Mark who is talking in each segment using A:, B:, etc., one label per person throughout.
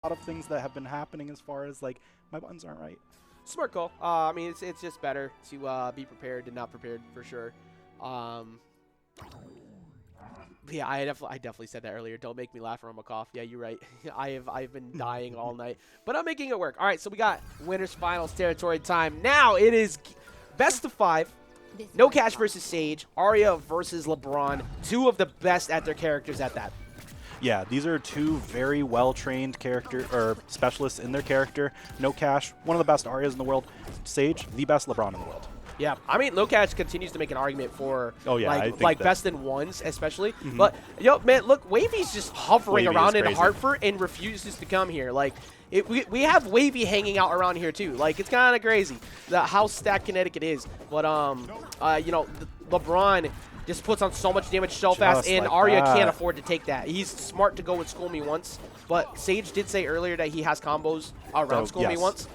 A: lot of things that have been happening as far as like my buttons aren't right.
B: Smart call. I mean, it's just better to be prepared than not prepared for sure. Yeah, I definitely said that earlier. Don't make me laugh or I'm a cough. Yeah, you're right. I've been dying all night, but I'm making it work. All right, so we got winners finals territory time. Now it is best of 5. NoCash versus Sage. Arya versus LeBron. 2 of the best at their characters at that.
A: Yeah, these are 2 very well-trained character or specialists in their character. NoCash, one of the best Aryas in the world. Sage, the best LeBron in the world.
B: Yeah, I mean, NoCash continues to make an argument for like best in ones, especially. But yo, man, look, Wavy's just hovering around in Hartford and refuses to come here. Like, we have Wavy hanging out around here too. Like, it's kind of crazy how stacked Connecticut is. But you know, LeBron just puts on so much damage so fast, and Arya can't afford to take that. He's smart to go with School Me Once, but Sage did say earlier that he has combos around School Me Once.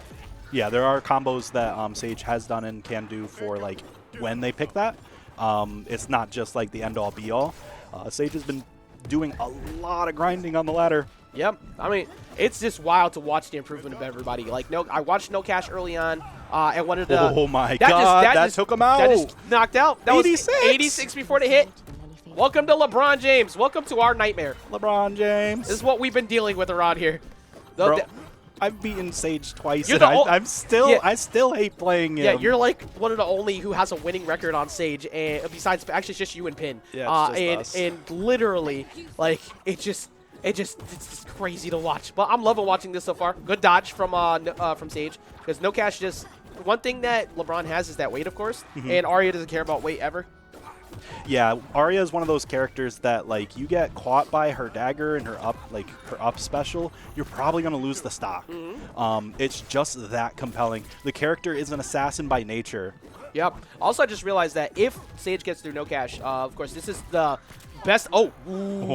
A: Yeah, there are combos that Sage has done and can do for like when they pick that. It's not just like the end-all be-all. Sage has been doing a lot of grinding on the ladder.
B: Yep, I mean, it's just wild to watch the improvement of everybody. Like, I watched NoCash early on, and one of the
A: oh my god, that took him out.
B: That just knocked out. That
A: 86.
B: was 86 before the hit. Welcome to LeBron James. Welcome to our nightmare.
A: LeBron James.
B: This is what we've been dealing with around here.
A: Bro, I've beaten Sage twice, and I still hate playing him.
B: Yeah, you're like one of the only who has a winning record on Sage, and besides, actually, it's just you and Pin.
A: Yeah, it's just us.
B: And literally, like, it's just crazy to watch. But I'm loving watching this so far. Good dodge from Sage, because NoCash just one thing that LeBron has is that weight, of course, and Arya doesn't care about weight ever.
A: Yeah, Arya is one of those characters that, like, you get caught by her dagger and her up special, you're probably going to lose the stock. It's just that compelling. The character is an assassin by nature.
B: Yep. Also, I just realized that if Sage gets through NoCash, of course, this is the best. Oh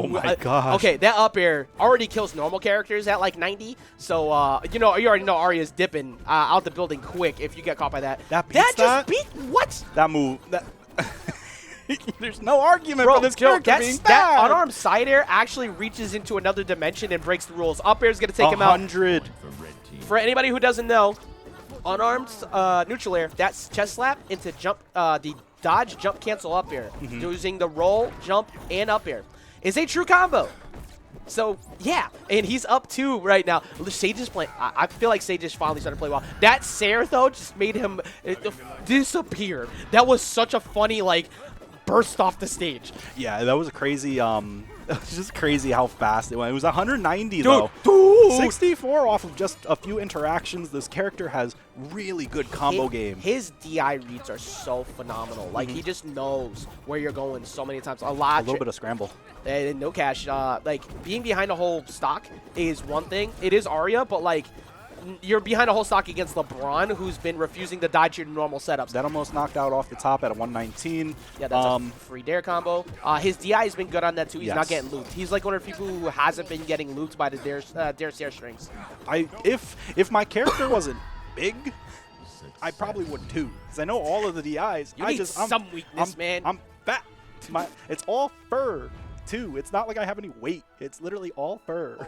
A: my gosh.
B: Okay, that up air already kills normal characters at like 90. So, you know, you already know Arya's dipping out the building quick if you get caught by that.
A: That just
B: beat what?
A: That move. There's no argument for this character being bad.
B: That unarmed side air actually reaches into another dimension and breaks the rules. Up air is going to take him out.
A: 100.
B: For anybody who doesn't know, unarmed neutral air, that's chest slap into jump, the dodge, jump, cancel up air, using the roll, jump, and up air. Is a true combo. So, yeah, and he's up 2 right now. Sage is playing. I feel like Sage is finally starting to play well. That Sair, though, just made him disappear. That was such a funny, like, burst off the stage.
A: Yeah, that was a crazy, it was just crazy how fast it went. It was 190,
B: Dude,
A: though.
B: dude.
A: 64 off of just a few interactions. This character has really good combo game.
B: His DI reads are so phenomenal. Like, he just knows where you're going so many times. A
A: little bit of scramble.
B: And NoCash, like, being behind a whole stock is one thing. It is Arya, but, like, you're behind a whole stock against LeBron, who's been refusing to dodge your normal setups.
A: That almost knocked out off the top at a 119.
B: Yeah, that's a free dare combo. His DI has been good on that, too. He's not getting looped. He's like one of the people who hasn't been getting looped by the dare Sair strings.
A: If my character wasn't big, I probably would, too. Because I know all of the DIs.
B: You need some weakness, man.
A: I'm fat. It's all fur, too. It's not like I have any weight. It's literally all fur.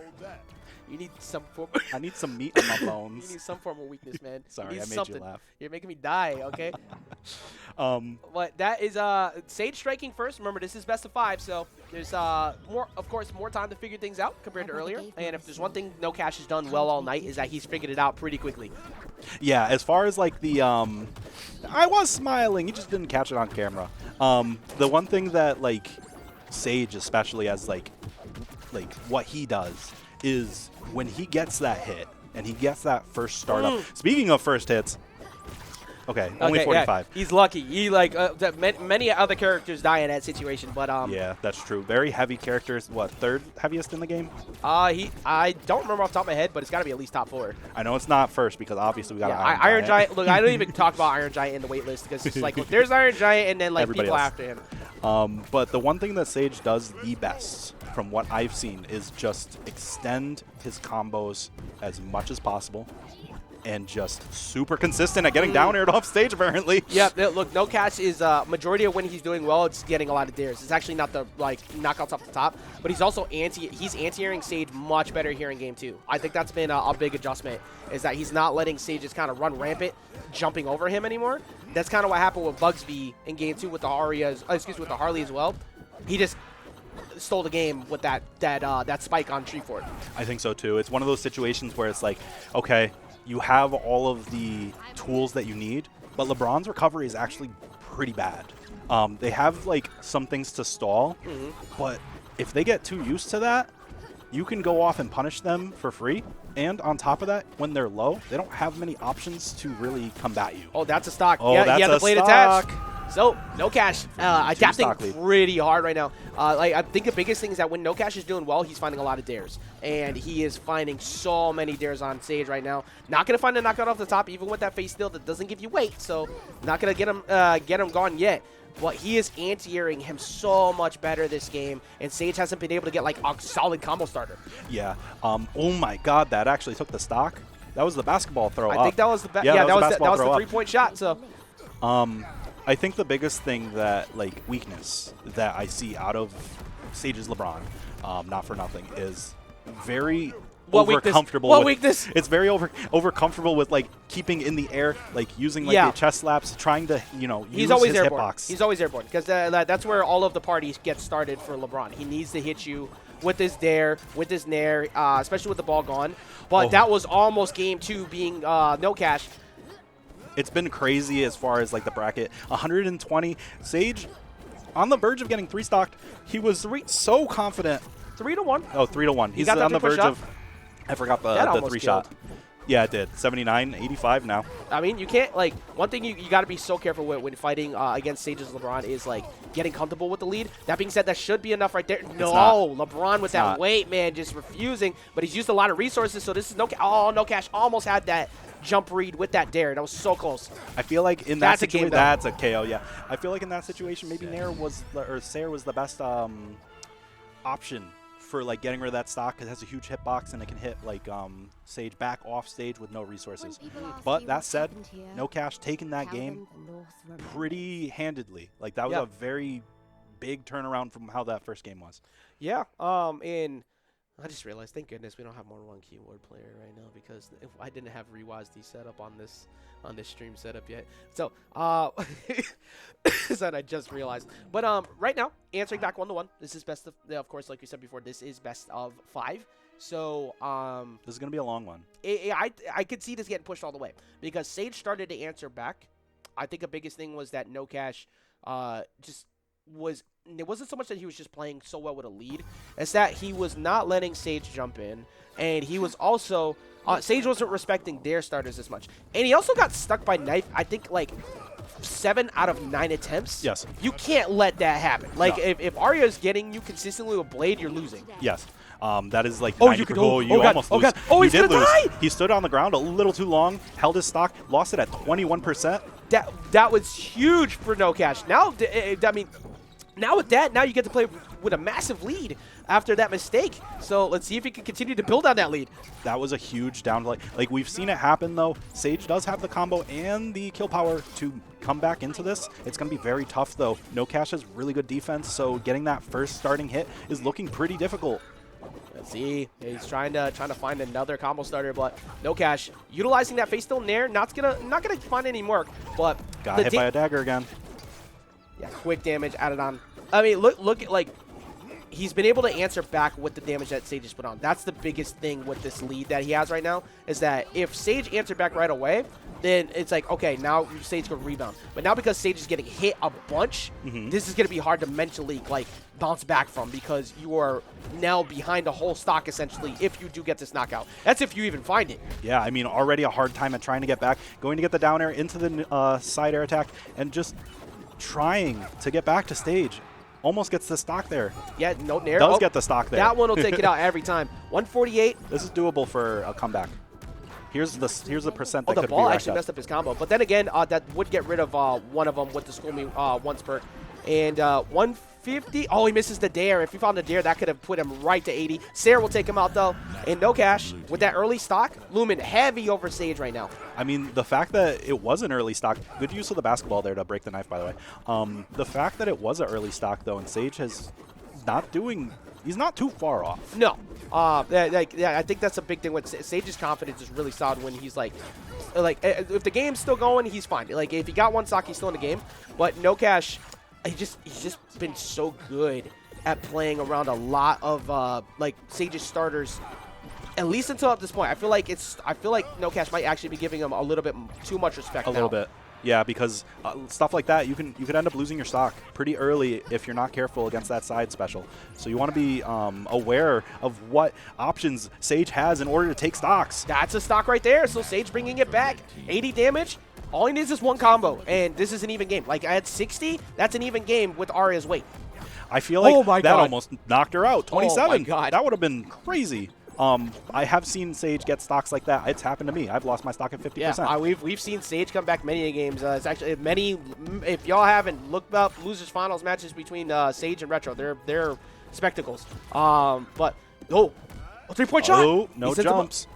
B: You need some form.
A: I need some meat in my bones.
B: You need some form of weakness, man.
A: Sorry, I made you laugh.
B: You're making me die, okay? But that is Sage striking first. Remember, this is best of 5, so there's more time to figure things out compared to earlier. And if there's one thing NoCash has done well all night is that he's figured it out pretty quickly.
A: Yeah, as far as like the I was smiling. He just didn't catch it on camera. The one thing that like Sage especially as like what he does is when he gets that hit and he gets that first startup. Speaking of first hits, okay, only 45.
B: Yeah, he's lucky. He like many other characters die in that situation, but
A: yeah, that's true. Very heavy characters. What, 3rd heaviest in the game?
B: I don't remember off the top of my head, but it's got to be at least top 4.
A: I know it's not first because obviously we got
B: Iron Giant. Look, I don't even talk about Iron Giant in the wait list because it's like look, there's Iron Giant and then like
A: everybody
B: people
A: else
B: after him.
A: But the one thing that Sage does the best, from what I've seen, is just extend his combos as much as possible. and just super consistent at getting down aired off stage, apparently.
B: Yeah, look, NoCash is majority of when he's doing well, it's getting a lot of dares. It's actually not the knockouts off the top, but he's also anti-airing Sage much better here in game 2. I think that's been a big adjustment, is that he's not letting Sage just kind of run rampant, jumping over him anymore. That's kind of what happened with Bugsby in game 2 with the with the Harley as well. He just stole the game with that spike on tree fort.
A: I think so too. It's one of those situations where it's like, okay, you have all of the tools that you need, but LeBron's recovery is actually pretty bad. They have like some things to stall, but if they get too used to that, you can go off and punish them for free. And on top of that, when they're low, they don't have many options to really combat you.
B: Oh, that's a stock.
A: Oh,
B: yeah,
A: that's
B: he had the
A: a
B: blade
A: stock.
B: attached. So, NoCash adapting pretty hard right now. I think the biggest thing is that when NoCash is doing well, he's finding a lot of dares. And he is finding so many dares on stage right now. Not going to find a knockout off the top, even with that face steal that doesn't give you weight. So, not going to get him gone yet. But he is anti-airing him so much better this game, and Sage hasn't been able to get like a solid combo starter.
A: Yeah. Oh my God, that actually took the stock. That was the basketball throw.
B: I think that was the that was the 3-point shot. So,
A: I think the biggest thing that weakness that I see out of Sage's LeBron, not for nothing, is very over-comfortable.
B: What weakness?
A: It's very over-comfortable with keeping in the air, using the chest slaps, trying to use
B: He's always
A: his
B: airborne.
A: hitbox.
B: He's always airborne because that's where all of the parties get started for LeBron. He needs to hit you with his dare, with his nair, especially with the ball gone. But that was almost game 2 being NoCash.
A: It's been crazy as far as the bracket. 120. Sage on the verge of getting 3-stocked. He was so confident.
B: 3-1.
A: Oh, 3-1. He's on the verge of. I forgot the 3-shot. Yeah, it did. 79, 85 now.
B: I mean, you can't, one thing you got to be so careful with when fighting against Sage's LeBron is, getting comfortable with the lead. That being said, that should be enough right there. No, LeBron with that weight, man, just refusing. But he's used a lot of resources, so this is NoCash almost had that jump read with that dare. That was so close.
A: I feel like in that situation, that's a KO, yeah. I feel like in that situation, maybe Nair was, or Sayer was the best option for getting rid of that stock, because it has a huge hitbox and it can hit Sage back off stage with no resources. But that said, NoCash taking that game pretty handedly. That was a very big turnaround from how that first game was.
B: Yeah, and I just realized, thank goodness we don't have more than one keyboard player right now, because if I didn't have ReWazD set up on this stream setup yet. So, that I just realized. But right now, answering back 1-1. This is best of course, like we said before, this is best of 5. So,
A: this is gonna be a long one.
B: I could see this getting pushed all the way because Sage started to answer back. I think the biggest thing was that NoCash it wasn't so much that he was just playing so well with a lead. It's that he was not letting Sage jump in. And he was also... Sage wasn't respecting their starters as much. And he also got stuck by knife, I think, 7 out of 9 attempts.
A: Yes.
B: You can't let that happen.
A: No.
B: If Arya is getting you consistently with Blade, you're losing.
A: Yes. That is you
B: almost lose. Oh, he's going to die!
A: He stood on the ground a little too long, held his stock, lost it at 21%.
B: That was huge for NoCash. Now, I mean... Now with that, now you get to play with a massive lead after that mistake. So let's see if he can continue to build on that lead.
A: That was a huge down. We've seen it happen, though. Sage does have the combo and the kill power to come back into this. It's going to be very tough, though. NoCash has really good defense, so getting that first starting hit is looking pretty difficult.
B: Let's see. He's trying to find another combo starter, but NoCash utilizing that face still nair. Not gonna find any mark, but
A: got hit by a dagger again.
B: Yeah, quick damage added on. I mean, look at he's been able to answer back with the damage that Sage has put on. That's the biggest thing with this lead that he has right now, is that if Sage answered back right away, then it's okay, now Sage can rebound. But now because Sage is getting hit a bunch, this is going to be hard to mentally bounce back from, because you are now behind a whole stock essentially if you do get this knockout. That's if you even find it.
A: Yeah, I mean, already a hard time at trying to get back, going to get the down air into the side air attack, and just trying to get back to stage. Almost gets the stock there.
B: Yeah, no nair.
A: Does get the stock there.
B: That one will take it out every time. 148.
A: This is doable for a comeback. Here's the percent that
B: the
A: could
B: ball
A: be
B: actually messed up his combo. But then again, that would get rid of one of them with the School Me once perk. And 50. Oh, he misses the dare. If he found the dare, that could have put him right to 80. Sarah will take him out, though. And NoCash, with that early stock, looming heavy over Sage right now.
A: I mean, the fact that it was an early stock, good use of the basketball there to break the knife, by the way. The fact that it was an early stock, though, and Sage has not doing, he's not too far off.
B: No. Yeah, I think that's a big thing. With Sage's confidence is really solid when he's like, if the game's still going, he's fine. Like, if he got one stock, he's still in the game. But NoCash, he's just been so good at playing around a lot of like Sage's starters, at least until at this point. I feel like NoCash might actually be giving him a little bit too much respect.
A: A little bit, yeah, because stuff like that, you could end up losing your stock pretty early if you're not careful against that side special. So you want to be aware of what options Sage has in order to take stocks.
B: That's a stock right there. So Sage bringing it back, 80 damage. All he needs is one combo, and this is an even game. Like, at 60, that's an even game with Arya's weight.
A: I feel like that almost knocked her out. 27.
B: Oh my God.
A: That would have been crazy. I have seen Sage get stocks like that. It's happened to me. I've lost my stock at 50%.
B: Yeah, we've seen Sage come back many games. It's actually many. If y'all haven't looked up losers finals matches between Sage and Retro, they're spectacles. But a 3-point shot.
A: Oh, no jumps.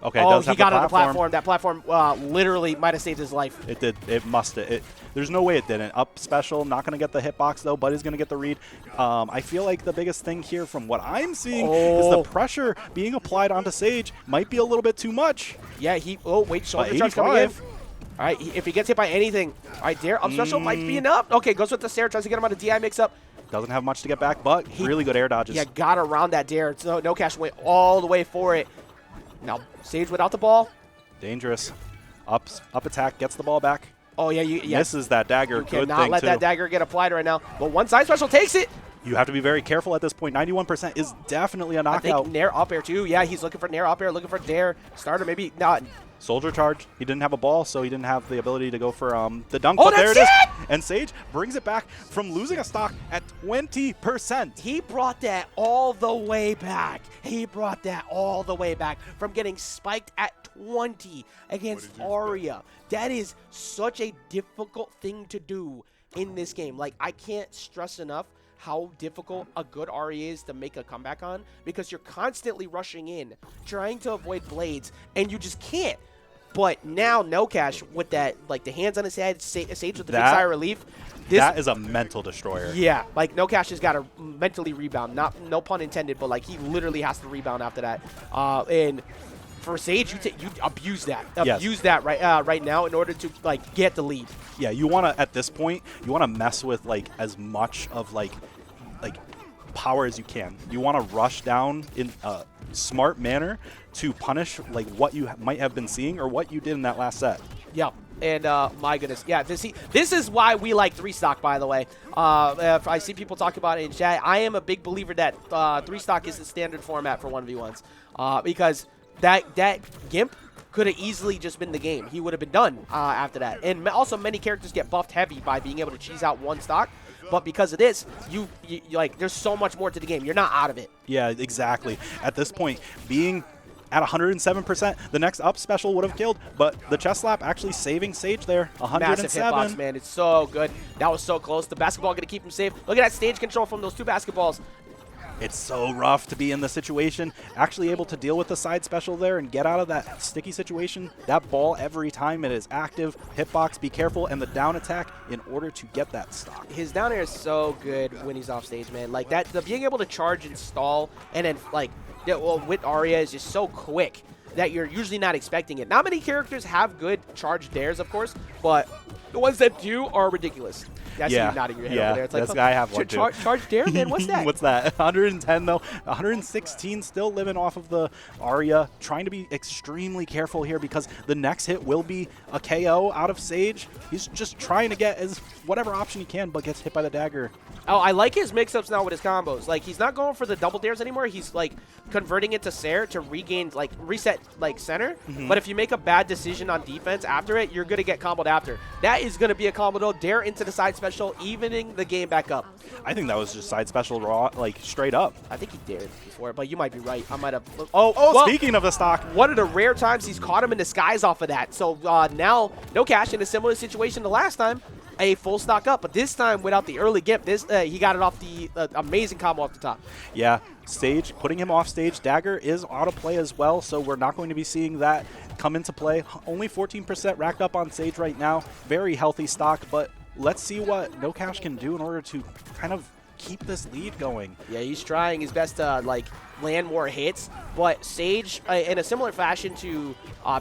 A: Okay,
B: he got on the platform. That platform literally might have saved his life.
A: It did. It must have. There's no way it didn't. Up special, not going to get the hitbox, though. Buddy's going to get the read. I feel like the biggest thing here from what I'm seeing is the pressure being applied onto Sage might be a little bit too much.
B: Yeah, shoulder charge coming in. All right, if he gets hit by anything. All right, dare up special might be enough. Okay, goes with the Sarah, tries to get him on a DI mix-up.
A: Doesn't have much to get back, but really good air dodges.
B: Yeah, got around that dare. So NoCash went all the way for it. Now, Sage without the ball.
A: Dangerous. Up attack, gets the ball back.
B: Oh, yeah.
A: Misses that dagger.
B: You cannot let that dagger get applied right now. But one side special takes it.
A: You have to be very careful at this point. 91% is definitely a knockout.
B: I think Nair up air, too. Yeah, he's looking for Nair up air, looking for dare. Starter, maybe not.
A: Soldier charge. He didn't have a ball, so he didn't have the ability to go for the dunk.
B: Oh,
A: but there
B: it
A: is. And Sage brings it back from losing a stock at 20%.
B: He brought that all the way back. From getting spiked at 20 against Arya. That is such a difficult thing to do in this game. Like, I can't stress enough how difficult a good Arya is to make a comeback on, because you're constantly rushing in, trying to avoid blades, and you just can't. But now NoCash with that, like the hands on his head, Sage with the big sigh of relief.
A: That is a mental destroyer.
B: Yeah, like NoCash has got to mentally rebound. No pun intended, but like he literally has to rebound after that. And for Sage, you abuse that. Abuse that right now in order to like get the lead.
A: Yeah, you want to, at this point, you want to mess with like as much of like power as you can. You want to rush down in a smart manner to punish like what you might have been seeing or what you did in that last set.
B: Yeah. And my goodness, yeah, this is why we like 3-stock, by the way. If I see people talk about it in chat, I am a big believer that 3-stock is the standard format for 1v1s, because that Gimp could have easily just been the game. He would have been done after that. And also, many characters get buffed heavy by being able to cheese out one stock. But because of this, you like, there's so much more to the game. You're not out of it.
A: Yeah, exactly. At this point, being at 107%, the next up special would have killed, but the chest slap actually saving Sage there. 107.
B: Massive hitbox, man. It's so good. That was so close. The basketball going to keep him safe. Look at that stage control from those two basketballs.
A: It's so rough to be in the situation, actually able to deal with the side special there and get out of that sticky situation. That ball, every time it is active, hitbox, be careful, and the down attack in order to get that stock.
B: His down air is so good when he's off stage, man. Like that, being able to charge and stall, and then like, with Arya is just so quick that you're usually not expecting it. Not many characters have good charge dares, of course, but the ones that do are ridiculous. That's you nodding your head over there. It's like,
A: I have one too.
B: Charge dare, man? What's that?
A: What's that? 110 though. 116 still living off of the Arya. Trying to be extremely careful here because the next hit will be a KO out of Sage. He's just trying to get as whatever option he can, but gets hit by the dagger.
B: Oh, I like his mix-ups now with his combos. Like, he's not going for the double dares anymore. He's, like, converting it to Sarah to regain, like, reset, like, center. But if you make a bad decision on defense after it, you're going to get comboed after. That is going to be a combo, though. Dare into the side special, evening the game back up.
A: I think that was just side special raw, like, straight up.
B: I think he dared before, but you might be right. I might have...
A: well, speaking of the stock.
B: One of the rare times he's caught him in disguise off of that. So now, NoCash in a similar situation to last time. a full stock up, but this time without the early gimp. He got it off the amazing combo off the top.
A: Yeah, Sage, putting him off stage. Dagger is auto play as well, so we're not going to be seeing that come into play. Only 14% racked up on Sage right now. Very healthy stock, but let's see what NoCash can do in order to kind of keep this lead going.
B: Yeah, he's trying his best to like land more hits, but Sage, in a similar fashion to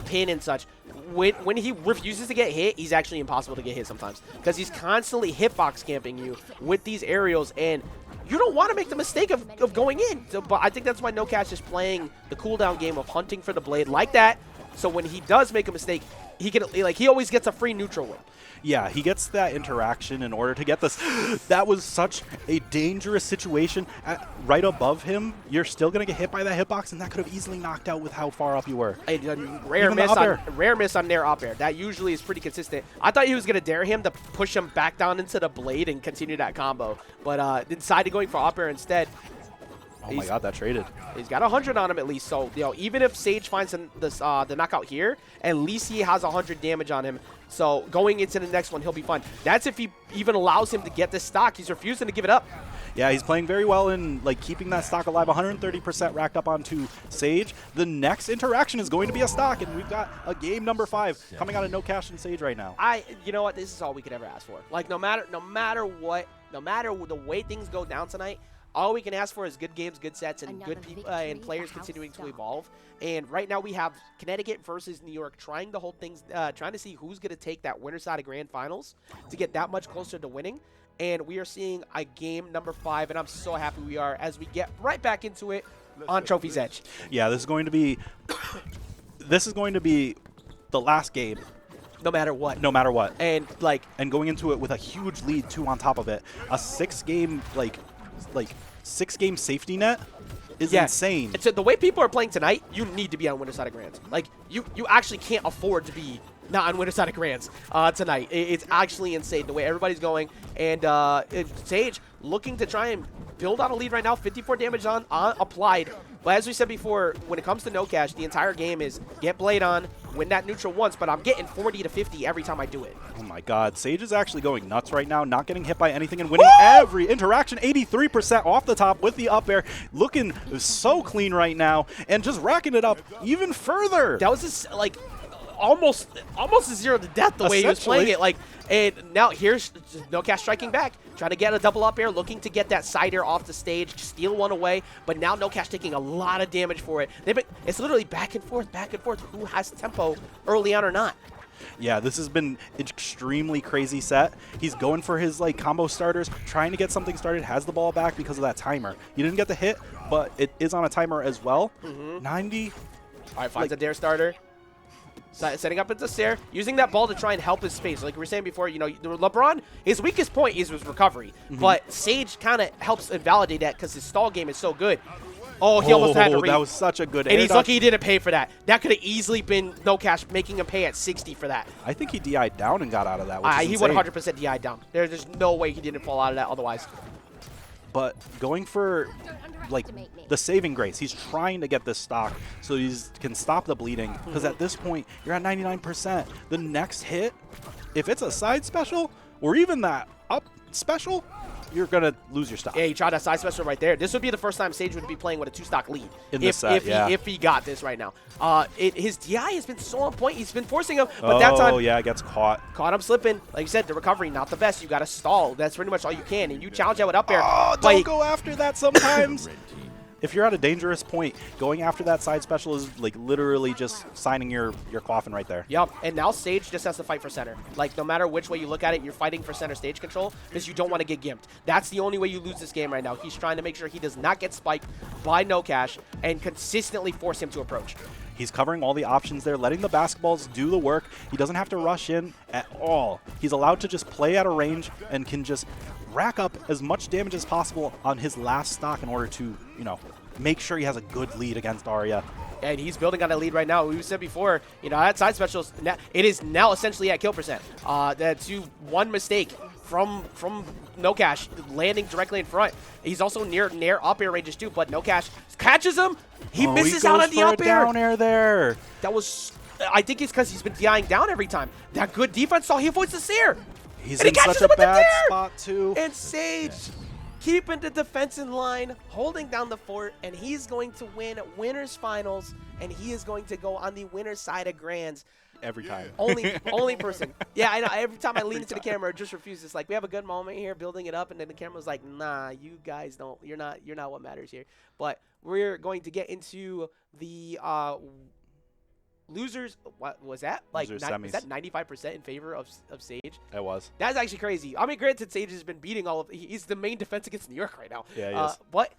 B: Pin and such, when he refuses to get hit, he's actually impossible to get hit sometimes because he's constantly hitbox camping you with these aerials, and you don't want to make the mistake of going in. So, but I think that's why NoCash is playing the cooldown game of hunting for the blade like that. So when he does make a mistake, he can he always gets a free neutral win.
A: Yeah, he gets that interaction in order to get this. That was such a dangerous situation. Right above him, you're still going to get hit by that hitbox, and that could have easily knocked out with how far up you were.
B: A rare miss on nair up air. That usually is pretty consistent. I thought he was going to dare him to push him back down into the blade and continue that combo, but decided going for up air instead.
A: Oh my god, that traded.
B: He's got 100 on him at least, so even if Sage finds the knockout here, at least he has 100 damage on him. So going into the next one, he'll be fine. That's if he even allows him to get this stock. He's refusing to give it up.
A: Yeah, he's playing very well in keeping that stock alive. 130% racked up onto Sage. The next interaction is going to be a stock, and we've got a game number 5 coming out of NoCash and Sage right now.
B: You know what? This is all we could ever ask for. Like no matter the way things go down tonight, all we can ask for is good games, good sets, and good people and players continuing to evolve. And right now we have Connecticut versus New York trying to hold things, trying to see who's going to take that winner side of Grand Finals to get that much closer to winning. And we are seeing a game number 5, and I'm so happy we are as we get right back into it on Trophy's Edge.
A: Yeah, this is going to be the last game.
B: No matter what.
A: No matter what.
B: And
A: going into it with a huge lead too on top of it. A 6-game 6-game safety net is insane.
B: So the way people are playing tonight, you need to be on winner side of Grands. Like you actually can't afford to be not on winner side of Grands tonight. It's actually insane the way everybody's going. And Sage looking to try and build on a lead right now. 54 damage on applied. But as we said before, when it comes to NoCash, the entire game is get Blade on, win that neutral once, but I'm getting 40 to 50 every time I do it.
A: Oh my god, Sage is actually going nuts right now, not getting hit by anything and winning every interaction. 83% off the top with the up air, looking so clean right now, and just racking it up even further.
B: That was just, almost a 0 to death the way he was playing it. And now here's NoCash striking back, trying to get a double up air, looking to get that side air off the stage, steal one away. But now NoCash taking a lot of damage for it. It's literally back and forth, who has tempo early on or not.
A: Yeah, this has been an extremely crazy set. He's going for his combo starters, trying to get something started, has the ball back because of that timer. He didn't get the hit, but it is on a timer as well. 90.
B: All right, finds a dare starter. Setting up into Stair, using that ball to try and help his space. Like we were saying before, LeBron, his weakest point is his recovery. But Sage kind of helps invalidate that because his stall game is so good. Oh, he almost had to read.
A: That was such a good air
B: And he's
A: dodge.
B: lucky he didn't pay for that. That could have easily been NoCash making him pay at 60 for that.
A: I think he DI'd down and got out of that, which is
B: he
A: insane.
B: 100% DI'd down. There's no way he didn't fall out of that otherwise.
A: But going for the saving grace, he's trying to get this stock so he can stop the bleeding, because at this point you're at 99%. The next hit, if it's a side special or even that up special, you're gonna lose your stock.
B: Yeah, he tried that side special right there. This would be the first time Sage would be playing with a 2-stock lead
A: in this set,
B: if he got this right now. His DI has been so on point. He's been forcing him, but that time,
A: it gets caught.
B: Caught him slipping. Like you said, the recovery not the best. You got to stall. That's pretty much all you can, and you challenge that with up air.
A: Oh, don't go after that sometimes. If you're at a dangerous point, going after that side special is literally just signing your coffin right there.
B: Yep, and now Sage just has to fight for center. No matter which way you look at it, you're fighting for center stage control because you don't want to get gimped. That's the only way you lose this game right now. He's trying to make sure he does not get spiked by NoCash and consistently force him to approach.
A: He's covering all the options there, letting the basketballs do the work. He doesn't have to rush in at all. He's allowed to just play at a range and can just rack up as much damage as possible on his last stock in order to, make sure he has a good lead against Arya.
B: And he's building on a lead right now. We said before, that side special, it is now essentially at kill percent. That's one mistake from NoCash landing directly in front. He's also near up air ranges too, but NoCash catches him. He misses out on the up air.
A: Down air there.
B: That was, I think it's because he's been DIing down every time. That good defense saw he avoids the Seer.
A: He's in such a bad spot, too.
B: And Sage keeping the defense in line, holding down the fort, and he's going to win winners finals, and he is going to go on the winner's side of Grands.
A: Every time.
B: Only person. Yeah, I know. Every time I lean into the camera, it just refuses. Like, we have a good moment here, building it up, and then the camera's like, nah, you guys don't. You're not what matters here. But we're going to get into the losers. What was that? Like, was that 95% in favor of Sage?
A: It was.
B: That's actually crazy. I mean, granted, Sage has been beating all of. He's the main defense against New York right now.
A: Yeah, he is.
B: But